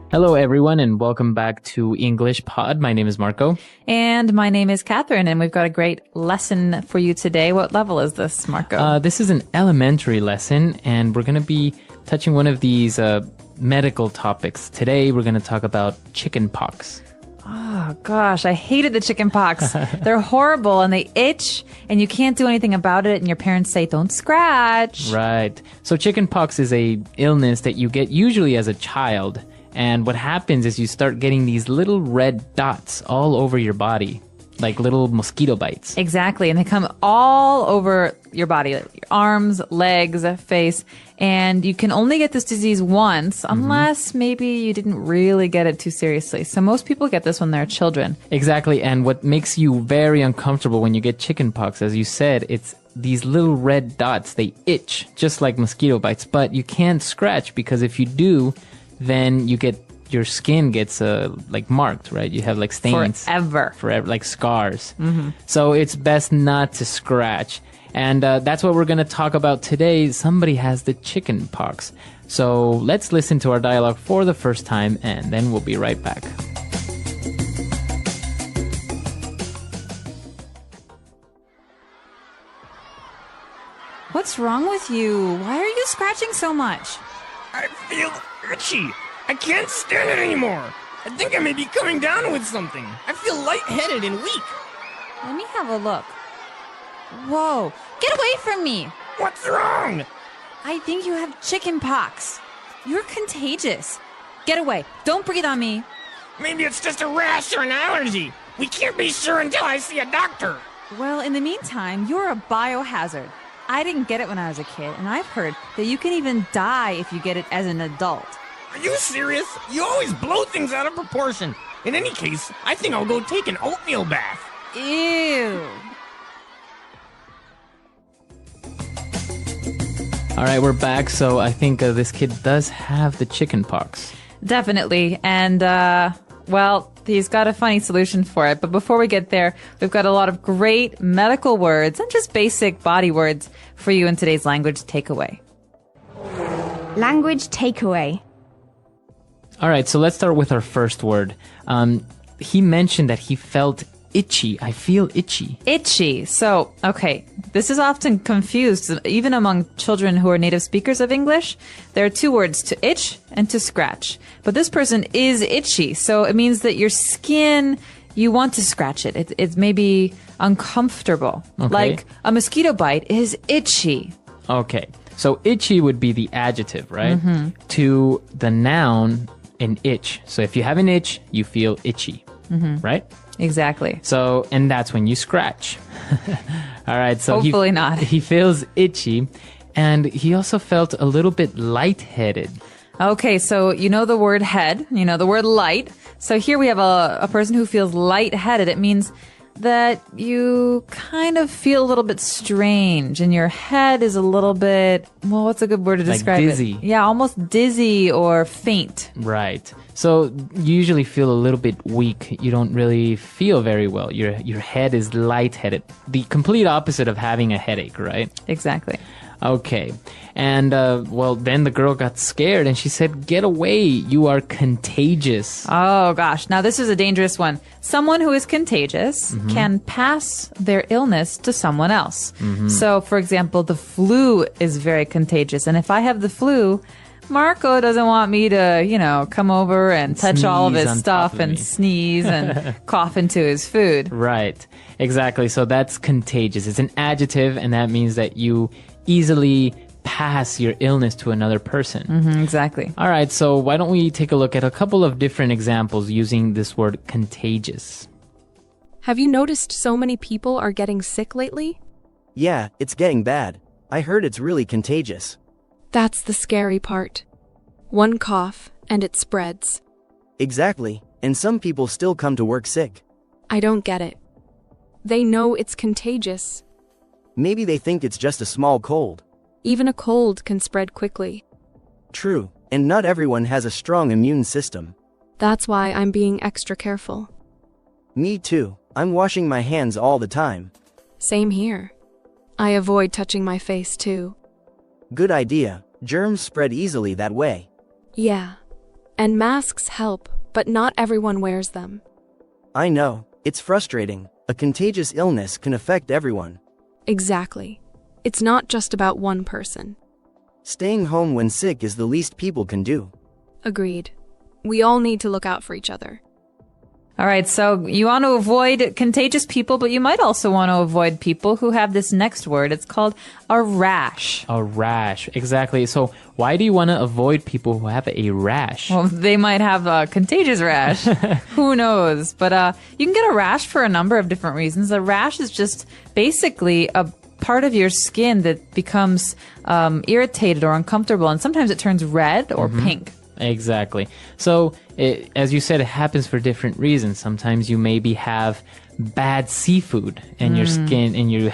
Hello, everyone, and welcome back to English Pod. My name is Marco. And my name is Catherine, and we've got a great lesson for you today. What level is this, Marco? This is an elementary lesson, and we're going to be touching one of these medical topics. Today, we're going to talk about chicken pox. Oh, gosh, I hated the chicken pox. They're horrible, and they itch, and you can't do anything about it, and your parents say, don't scratch. Right. So chicken pox is a illness that you get usually as a child. And what happens is you start getting these little red dots all over your body, like little mosquito bites. Exactly. And they come all over your body, like your arms, legs, face. And you can only get this disease once, unless maybe you didn't really get it too seriously. So most people get this when they're children. Exactly. And what makes you very uncomfortable when you get chicken pox, as you said, it's these little red dots. They itch just like mosquito bites, but you can't scratch because if you do, then your skin gets like marked, right? You have like stains. Forever, like scars. So it's best not to scratch. And that's what we're going to talk about today. Somebody has the chicken pox. So let's listen to our dialogue for the first time, and then we'll be right back. What's wrong with you? Why are you scratching so much? I feel itchy. I can't stand it anymore. I think I may be coming down with something. I feel lightheaded and weak. Let me have a look. Whoa, get away from me. What's wrong? I think you have chicken pox. You're contagious. Get away. Don't breathe on me. Maybe it's just a rash or an allergy. We can't be sure until I see a doctor. Well, in the meantime, you're a biohazard. I didn't get it when I was a kid, and I've heard that you can even die if you get it as an adult. Are you serious? You always blow things out of proportion. In any case, I think I'll go take an oatmeal bath. Ew. All right, we're back. So I think this kid does have the chicken pox. Definitely. And, well, he's got a funny solution for it. But before we get there, we've got a lot of great medical words and just basic body words for you in today's language takeaway. Language takeaway. All right, so let's start with our first word. He mentioned that he felt itchy. I feel itchy. Itchy. So, okay, this is often confused, even among children who are native speakers of English. There are two words, to itch and to scratch. But this person is itchy, so it means that your skin, you want to scratch it. It's maybe uncomfortable. Okay. Like a mosquito bite is itchy. Okay, so itchy would be the adjective, right? To the noun, an itch. So if you have an itch, you feel itchy, right? Exactly. So, and that's when you scratch. All right, so Hopefully not. He feels itchy, and he also felt a little bit lightheaded. Okay, so you know the word head, you know the word light. So here we have a person who feels lightheaded. It means that you kind of feel a little bit strange and your head is a little bit, well, what's a good word to describe dizzy. it? Yeah, almost dizzy or faint. Right. So you usually feel a little bit weak. You don't really feel very well. Your head is lightheaded. The complete opposite of having a headache, right? Exactly. Okay. And, well, then the girl got scared and she said, "Get away. You are contagious." Oh, gosh. Now, this is a dangerous one. Someone who is contagious can pass their illness to someone else. So, for example, the flu is very contagious. And if I have the flu, Marco doesn't want me to, come over and touch all of Sneeze his on stuff top of and me. sneeze and cough into his food. Right. Exactly. So that's contagious. It's an adjective, and that means that you easily pass your illness to another person. Exactly. All right, so why don't we take a look at a couple of different examples using this word contagious. Have you noticed so many people are getting sick lately? Yeah, it's getting bad. I heard it's really contagious. That's the scary part. One cough, and it spreads. Exactly, and some people still come to work sick. I don't get it. They know it's contagious. Maybe they think it's just a small cold. Even a cold can spread quickly. True, and not everyone has a strong immune system. That's why I'm being extra careful. Me too. I'm washing my hands all the time. Same here. I avoid touching my face too. Good idea. Germs spread easily that way. Yeah. And masks help, but not everyone wears them. I know. It's frustrating. A contagious illness can affect everyone. Exactly. It's not just about one person. Staying home when sick is the least people can do. Agreed. We all need to look out for each other. All right, so you want to avoid contagious people, but you might also want to avoid people who have this next word. It's called a rash. A rash, exactly. So why do you want to avoid people who have a rash? Well, they might have a contagious rash. Who knows? But you can get a rash for a number of different reasons. A rash is just basically a part of your skin that becomes irritated or uncomfortable, and sometimes it turns red or pink. Exactly. So, as you said, it happens for different reasons. Sometimes you maybe have bad seafood in your skin, and you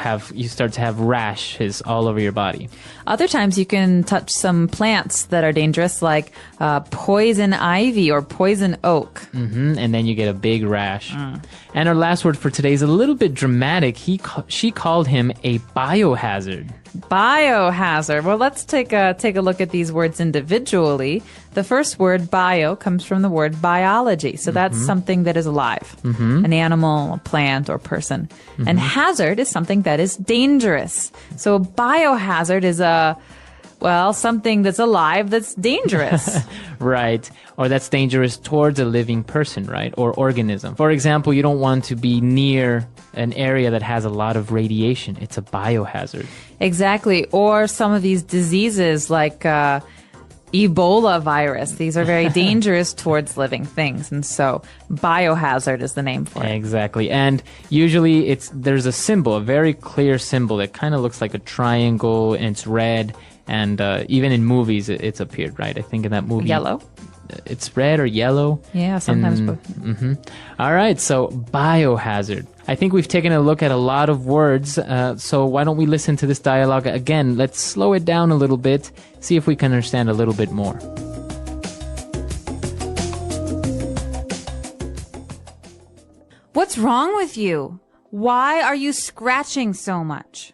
start to have rashes all over your body. Other times you can touch some plants that are dangerous, like poison ivy or poison oak. And then you get a big rash. And our last word for today is a little bit dramatic. She called him a biohazard. Biohazard. Well, let's take a look at these words individually. The first word, bio, comes from the word biology. So that's something that is alive. An animal, a plant, or person. And hazard is something that is dangerous. So a biohazard is something that's alive that's dangerous. Right. Or that's dangerous towards a living person, right? Or organism. For example, you don't want to be near an area that has a lot of radiation. It's a biohazard. Exactly. Or some of these diseases like Ebola virus. These are very dangerous towards living things. And so biohazard is the name for it. Exactly. And usually there's a symbol, a very clear symbol that kind of looks like a triangle, and it's red. And even in movies, it's appeared, right? I think in that movie. Yellow. It's red or yellow. Yeah, sometimes both. All right, so biohazard. I think we've taken a look at a lot of words, so why don't we listen to this dialogue again? Let's slow it down a little bit, see if we can understand a little bit more. What's wrong with you? Why are you scratching so much?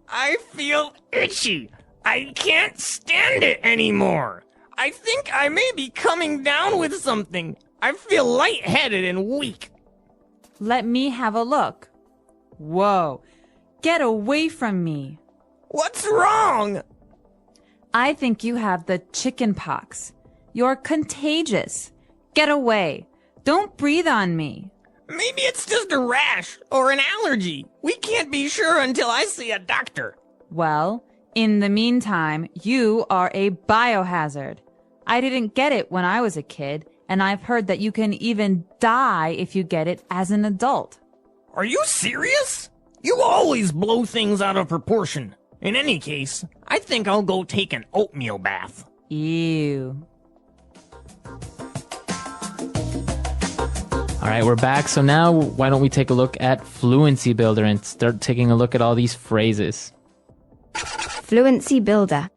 I feel itchy. I can't stand it anymore. I think I may be coming down with something. I feel lightheaded and weak. Let me have a look. Whoa. Get away from me. What's wrong? I think you have the chicken pox. You're contagious. Get away. Don't breathe on me. Maybe it's just a rash or an allergy. We can't be sure until I see a doctor. Well, in the meantime, you are a biohazard. I didn't get it when I was a kid, and I've heard that you can even die if you get it as an adult. Are you serious? You always blow things out of proportion. In any case, I think I'll go take an oatmeal bath. Ew. All right, we're back. So now why don't we take a look at Fluency Builder and start taking a look at all these phrases. Fluency Builder.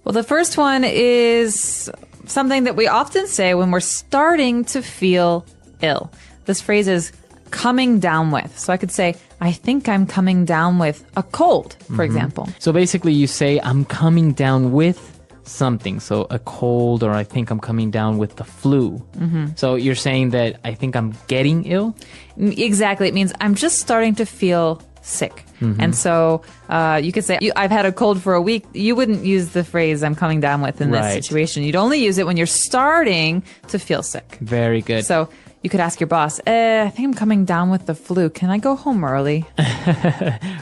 Well, the first one is something that we often say when we're starting to feel ill. This phrase is coming down with. So I could say, I think I'm coming down with a cold, for example. So basically you say, I'm coming down with something. So a cold, or I think I'm coming down with the flu. So you're saying that I think I'm getting ill? Exactly. It means I'm just starting to feel sick. And so you could say, I've had a cold for a week. You wouldn't use the phrase I'm coming down with in this situation. You'd only use it when you're starting to feel sick. Very good. So you could ask your boss, I think I'm coming down with the flu. Can I go home early?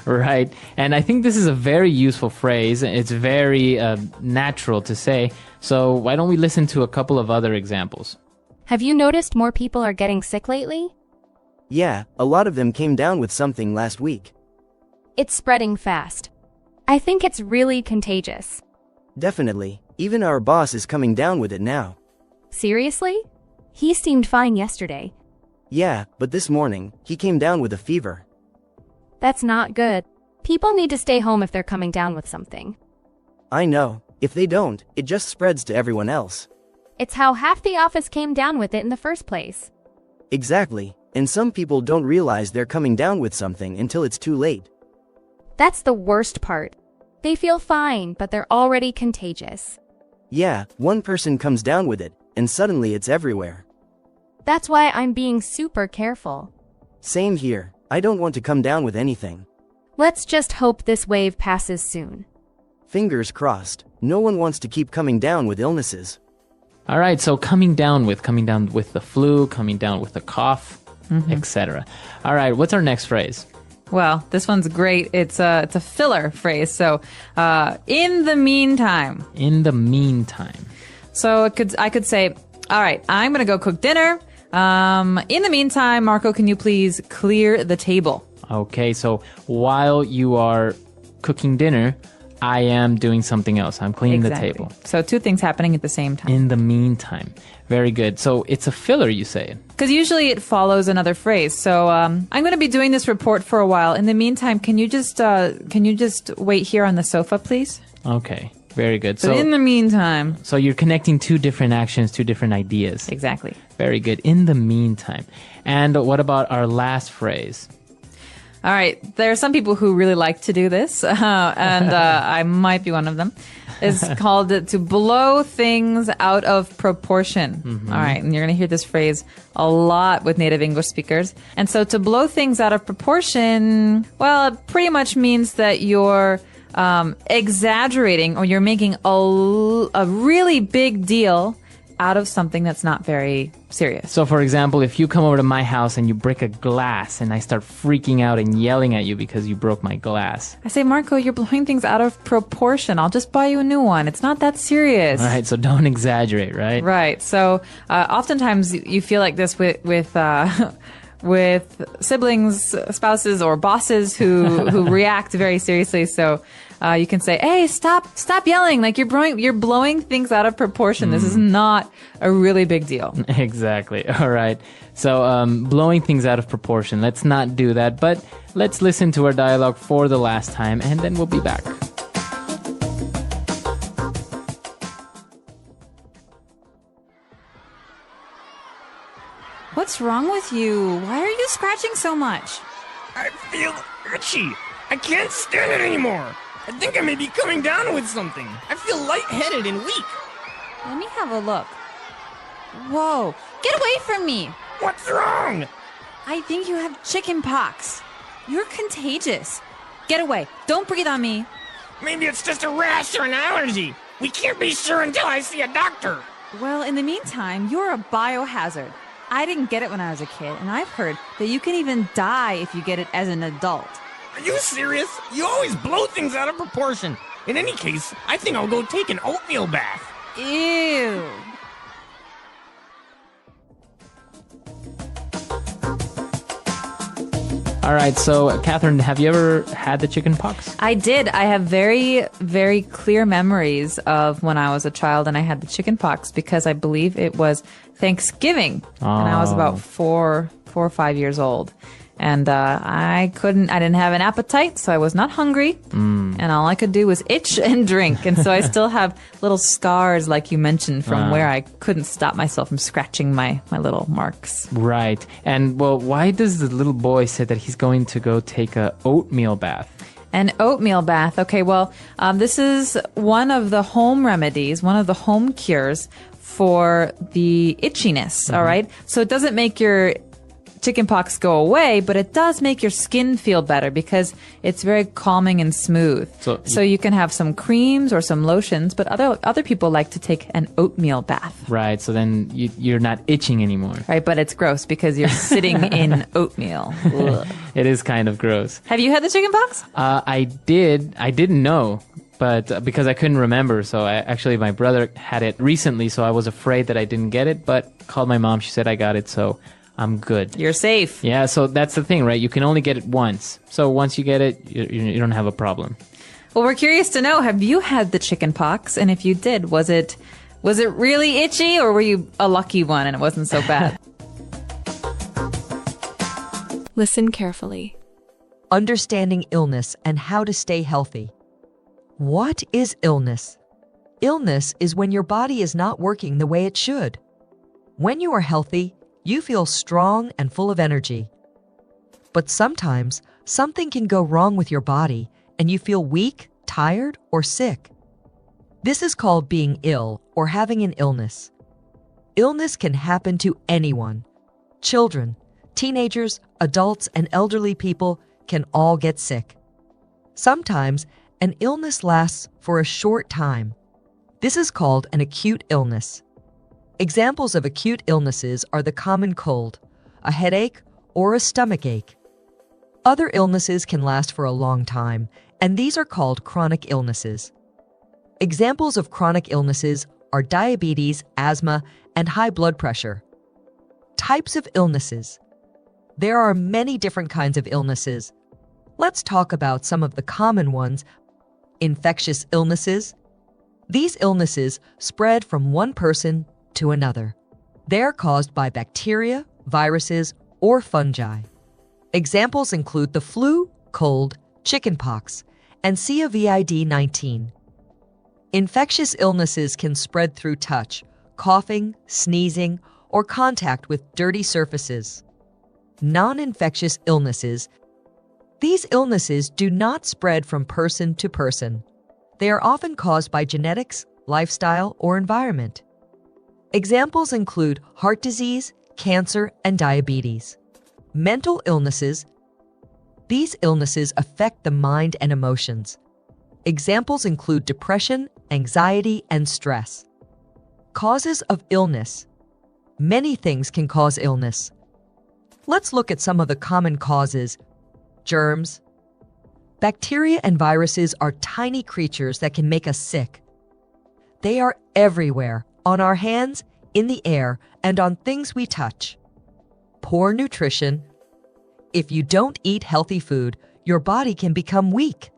Right. And I think this is a very useful phrase. It's very natural to say. So why don't we listen to a couple of other examples? Have you noticed more people are getting sick lately? Yeah, a lot of them came down with something last week. It's spreading fast. I think it's really contagious. Definitely. Even our boss is coming down with it now. Seriously? He seemed fine yesterday. Yeah, but this morning, he came down with a fever. That's not good. People need to stay home if they're coming down with something. I know. If they don't, it just spreads to everyone else. It's how half the office came down with it in the first place. Exactly. And some people don't realize they're coming down with something until it's too late. That's the worst part. They feel fine, but they're already contagious. Yeah, one person comes down with it, and suddenly it's everywhere. That's why I'm being super careful. Same here. I don't want to come down with anything. Let's just hope this wave passes soon. Fingers crossed. No one wants to keep coming down with illnesses. All right, so coming down with the flu, coming down with a cough, etc. All right, what's our next phrase? Well, this one's great. It's a filler phrase. So, in the meantime. In the meantime. So I could say, all right, I'm going to go cook dinner. In the meantime, Marco, can you please clear the table? Okay, so while you are cooking dinner, I am doing something else. I'm cleaning the table. So two things happening at the same time. In the meantime. Very good. So it's a filler, you say? Because usually it follows another phrase. So I'm going to be doing this report for a while. In the meantime, can you just wait here on the sofa, please? Okay. Very good. So in the meantime. So you're connecting two different actions, two different ideas. Exactly. Very good. In the meantime. And what about our last phrase? All right. There are some people who really like to do this, and I might be one of them. It's called to blow things out of proportion. All right. And you're going to hear this phrase a lot with native English speakers. And so to blow things out of proportion, well, it pretty much means that you're exaggerating or you're making a really big deal out of something that's not very serious. So, for example, if you come over to my house and you break a glass and I start freaking out and yelling at you because you broke my glass. I say, Marco, you're blowing things out of proportion. I'll just buy you a new one. It's not that serious. All right, so don't exaggerate, right? Right. So, oftentimes you feel like this with siblings, spouses, or bosses who react very seriously. So you can say, "Hey, stop yelling! Like you're blowing things out of proportion. This is not a really big deal." Exactly. All right. So blowing things out of proportion. Let's not do that. But let's listen to our dialogue for the last time, and then we'll be back. What's wrong with you? Why are you scratching so much? I feel itchy. I can't stand it anymore. I think I may be coming down with something. I feel lightheaded and weak. Let me have a look. Whoa, get away from me. What's wrong? I think you have chicken pox. You're contagious. Get away. Don't breathe on me. Maybe it's just a rash or an allergy. We can't be sure until I see a doctor. Well, in the meantime, you're a biohazard. I didn't get it when I was a kid, and I've heard that you can even die if you get it as an adult. Are you serious? You always blow things out of proportion. In any case, I think I'll go take an oatmeal bath. Ew. All right, so Catherine, have you ever had the chicken pox? I did. I have very, very clear memories of when I was a child and I had the chicken pox because I believe it was Thanksgiving. And I was about 4 or 5 years old. And I didn't have an appetite, so I was not hungry. And all I could do was itch and drink. And so I still have little scars, like you mentioned, from where I couldn't stop myself from scratching my little marks. Right. And, well, why does the little boy say that he's going to go take a oatmeal bath? An oatmeal bath. Okay, well, this is one of the home remedies, one of the home cures for the itchiness, all right? So it doesn't make your chickenpox go away, but it does make your skin feel better because it's very calming and smooth. So you can have some creams or some lotions, but other people like to take an oatmeal bath. Right, so then you're not itching anymore. Right, but it's gross because you're sitting in oatmeal. Ugh. It is kind of gross. Have you had the chickenpox? I did. I didn't know. But because I couldn't remember, so my brother had it recently, so I was afraid that I didn't get it, but called my mom. She said I got it, so I'm good. You're safe. Yeah, so that's the thing, right? You can only get it once. So once you get it, you don't have a problem. Well, we're curious to know, have you had the chicken pox? And if you did, was it really itchy, or were you a lucky one and it wasn't so bad? Listen carefully. Understanding illness and how to stay healthy. What is illness? Illness is when your body is not working the way it should. When you are healthy, you feel strong and full of energy. But sometimes, something can go wrong with your body and you feel weak, tired, or sick. This is called being ill or having an illness. Illness can happen to anyone. Children, teenagers, adults, and elderly people can all get sick. Sometimes, an illness lasts for a short time. This is called an acute illness. Examples of acute illnesses are the common cold, a headache, or a stomach ache. Other illnesses can last for a long time, and these are called chronic illnesses. Examples of chronic illnesses are diabetes, asthma, and high blood pressure. Types of illnesses. There are many different kinds of illnesses. Let's talk about some of the common ones. Infectious illnesses. These illnesses spread from one person to another. They are caused by bacteria, viruses, or fungi. Examples include the flu, cold, chickenpox, and COVID-19. Infectious illnesses can spread through touch, coughing, sneezing, or contact with dirty surfaces. Non-infectious illnesses. These illnesses do not spread from person to person. They are often caused by genetics, lifestyle, or environment. Examples include heart disease, cancer, and diabetes. Mental illnesses. These illnesses affect the mind and emotions. Examples include depression, anxiety, and stress. Causes of illness. Many things can cause illness. Let's look at some of the common causes. Germs. Bacteria and viruses are tiny creatures that can make us sick. They are everywhere, on our hands, in the air, and on things we touch. Poor nutrition. If you don't eat healthy food, your body can become weak.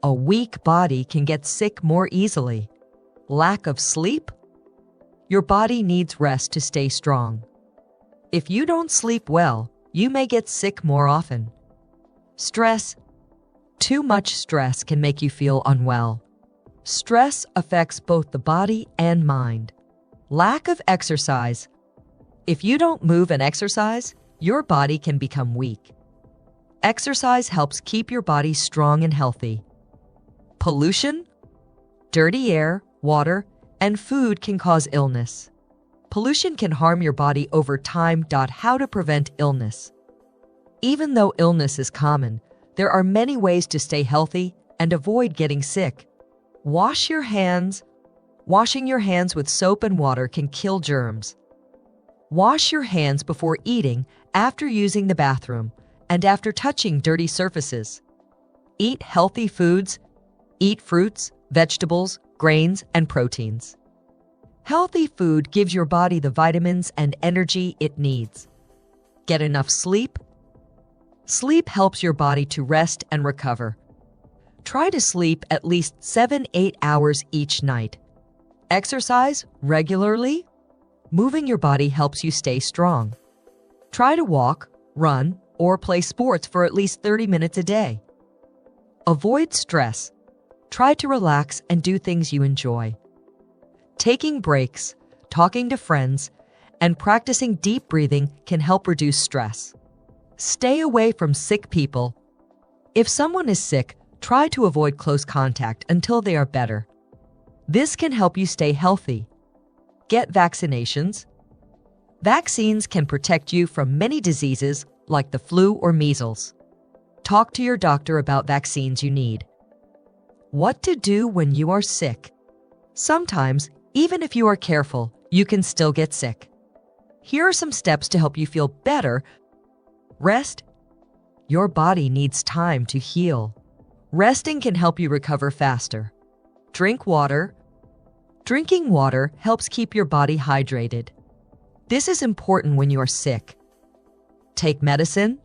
A weak body can get sick more easily. Lack of sleep. Your body needs rest to stay strong. If you don't sleep well, you may get sick more often. Stress. Too much stress can make you feel unwell. Stress affects both the body and mind. Lack of exercise. If you don't move and exercise, your body can become weak. Exercise helps keep your body strong and healthy. Pollution. Dirty air, water, and food can cause illness. Pollution can harm your body over time. How to prevent illness. Even though illness is common, there are many ways to stay healthy and avoid getting sick. Wash your hands. Washing your hands with soap and water can kill germs. Wash your hands before eating, after using the bathroom, and after touching dirty surfaces. Eat healthy foods. Eat fruits, vegetables, grains, and proteins. Healthy food gives your body the vitamins and energy it needs. Get enough sleep. Sleep helps your body to rest and recover. Try to sleep at least 7-8 hours each night. Exercise regularly. Moving your body helps you stay strong. Try to walk, run, or play sports for at least 30 minutes a day. Avoid stress. Try to relax and do things you enjoy. Taking breaks, talking to friends, and practicing deep breathing can help reduce stress. Stay away from sick people. If someone is sick, try to avoid close contact until they are better. This can help you stay healthy. Get vaccinations. Vaccines can protect you from many diseases like the flu or measles. Talk to your doctor about vaccines you need. What to do when you are sick. Sometimes, even if you are careful, you can still get sick. Here are some steps to help you feel better. Rest. Your body needs time to heal. Resting can help you recover faster. Drink water. Drinking water helps keep your body hydrated. This is important when you are sick. Take medicine.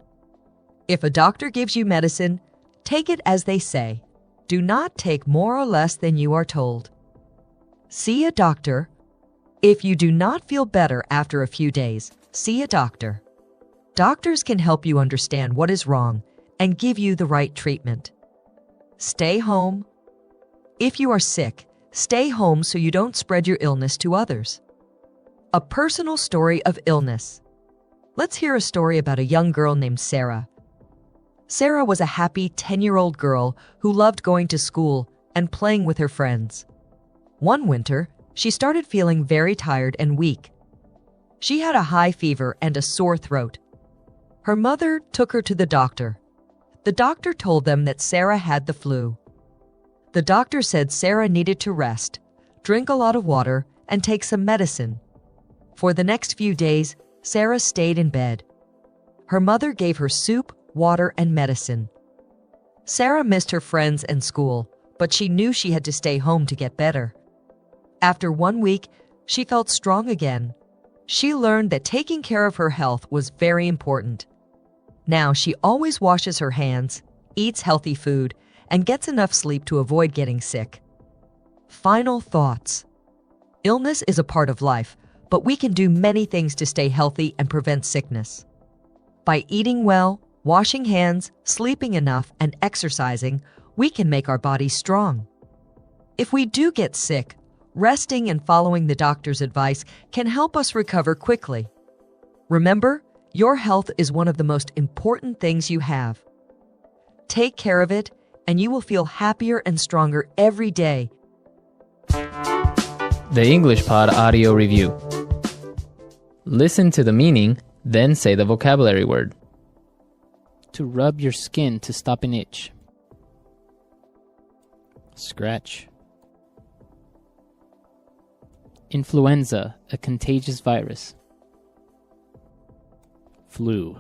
If a doctor gives you medicine, take it as they say. Do not take more or less than you are told. See a doctor. If you do not feel better after a few days, see a doctor. Doctors can help you understand what is wrong and give you the right treatment. Stay home. If you are sick, stay home so you don't spread your illness to others. A personal story of illness. Let's hear a story about a young girl named Sarah. Sarah was a happy 10-year-old girl who loved going to school and playing with her friends. One winter, she started feeling very tired and weak. She had a high fever and a sore throat. Her mother took her to the doctor. The doctor told them that Sarah had the flu. The doctor said Sarah needed to rest, drink a lot of water, and take some medicine. For the next few days, Sarah stayed in bed. Her mother gave her soup, water, and medicine. Sarah missed her friends and school, but she knew she had to stay home to get better. After 1 week, she felt strong again. She learned that taking care of her health was very important. Now she always washes her hands, eats healthy food, and gets enough sleep to avoid getting sick. Final thoughts. Illness is a part of life, but we can do many things to stay healthy and prevent sickness. By eating well, washing hands, sleeping enough, and exercising, we can make our bodies strong. If we do get sick, resting and following the doctor's advice can help us recover quickly. Remember, your health is one of the most important things you have. Take care of it, and you will feel happier and stronger every day. The English Pod Audio Review. Listen to the meaning, then say the vocabulary word. To rub your skin to stop an itch. Scratch. Influenza, a contagious virus. Flu.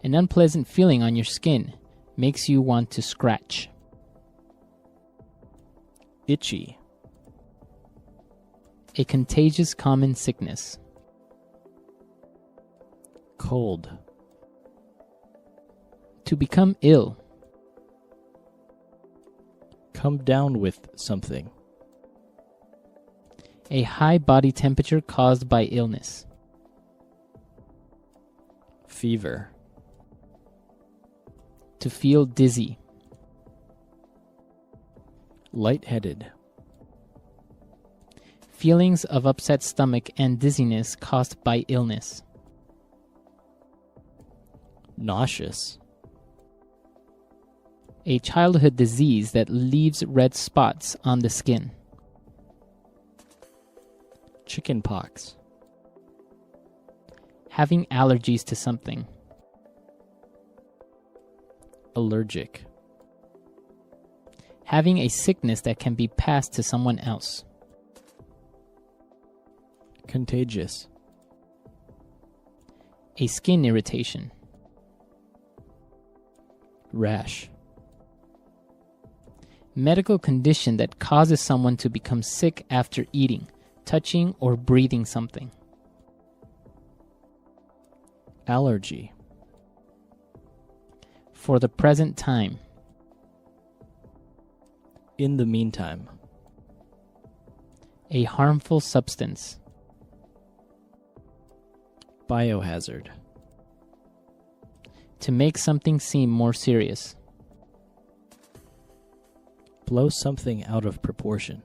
An unpleasant feeling on your skin makes you want to scratch. Itchy. A contagious common sickness. Cold. To become ill. Come down with something. A high body temperature caused by illness. Fever. To feel dizzy. Lightheaded. Feelings of upset stomach and dizziness caused by illness. Nauseous. A childhood disease that leaves red spots on the skin. Chickenpox. Having allergies to something. Allergic. Having a sickness that can be passed to someone else. Contagious. A skin irritation. Rash. Medical condition that causes someone to become sick after eating, touching, or breathing something. Allergy. For the present time. In the meantime. A harmful substance. Biohazard. To make something seem more serious. Blow something out of proportion.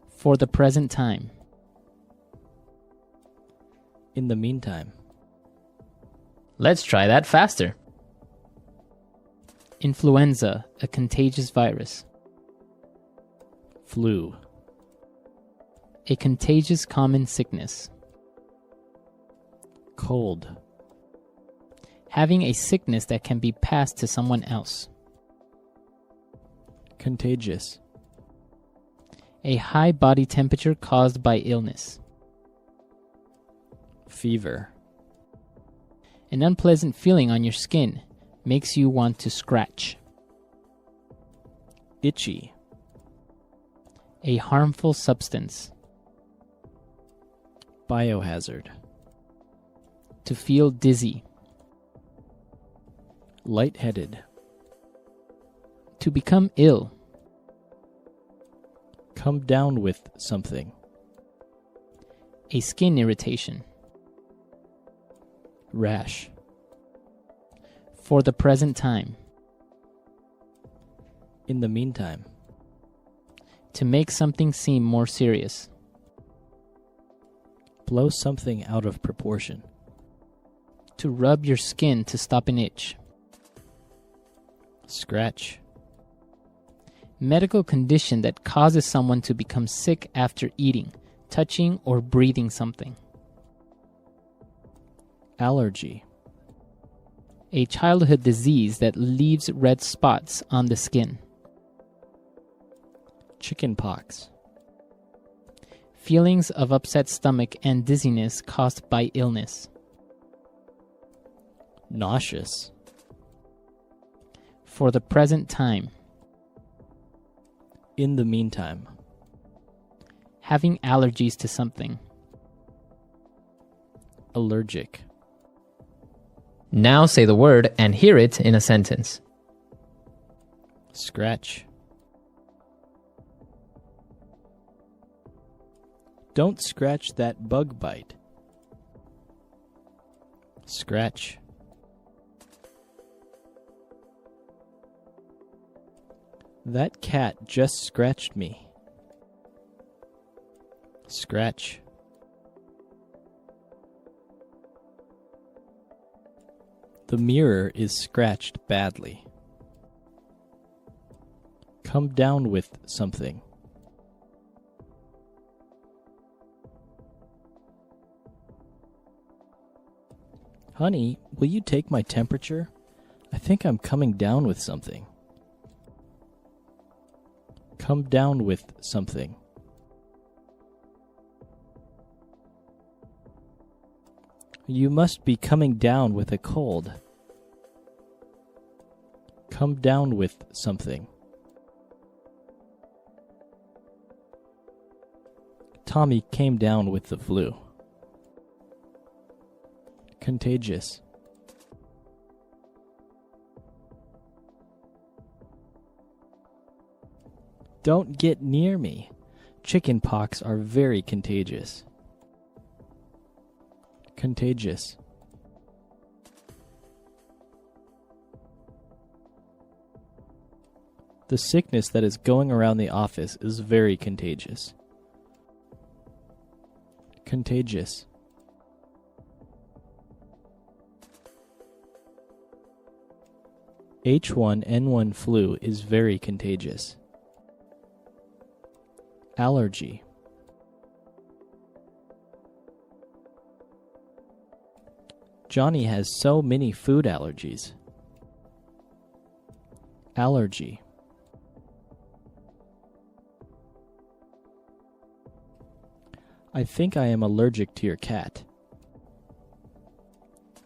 For the present time. In the meantime. Let's try that faster. Influenza, a contagious virus. Flu. A contagious common sickness. Cold. Having a sickness that can be passed to someone else. Contagious. A high body temperature caused by illness. Fever. An unpleasant feeling on your skin makes you want to scratch. Itchy. A harmful substance. Biohazard. To feel dizzy. Lightheaded. To become ill. Come down with something. A skin irritation. Rash. For the present time. In the meantime. To make something seem more serious. Blow something out of proportion. To rub your skin to stop an itch. Scratch. Medical condition that causes someone to become sick after eating, touching or breathing something. Allergy. A childhood disease that leaves red spots on the skin. Chickenpox. Feelings of upset stomach and dizziness caused by illness. Nauseous. For the present time. In the meantime. Having allergies to something. Allergic. Now say the word and hear it in a sentence. Scratch. Don't scratch that bug bite. Scratch. That cat just scratched me. Scratch. The mirror is scratched badly. Come down with something. Honey, will you take my temperature? I think I'm coming down with something. Come down with something. You must be coming down with a cold. Come down with something. Tommy came down with the flu. Contagious. Don't get near me. Chickenpox are very contagious. Contagious. The sickness that is going around the office is very contagious. Contagious. H1N1 flu is very contagious. Allergy. Johnny has so many food allergies. Allergy. I think I am allergic to your cat.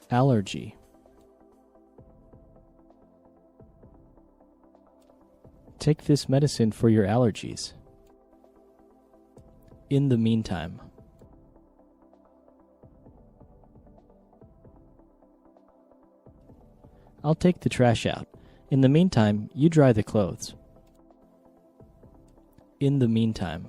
Allergy. Take this medicine for your allergies. In the meantime. I'll take the trash out. In the meantime, you dry the clothes. In the meantime.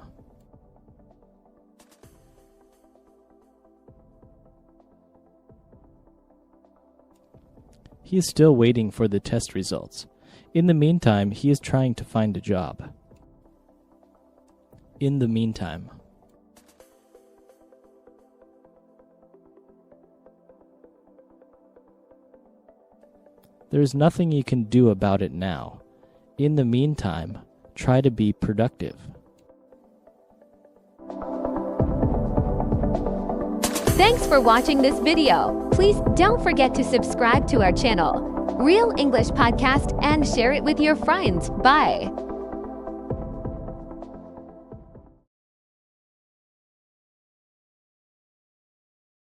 He is still waiting for the test results. In the meantime, he is trying to find a job. In the meantime. There is nothing you can do about it now. In the meantime, try to be productive. Thanks for watching this video. Please don't forget to subscribe to our channel, Real English Podcast, and share it with your friends. Bye.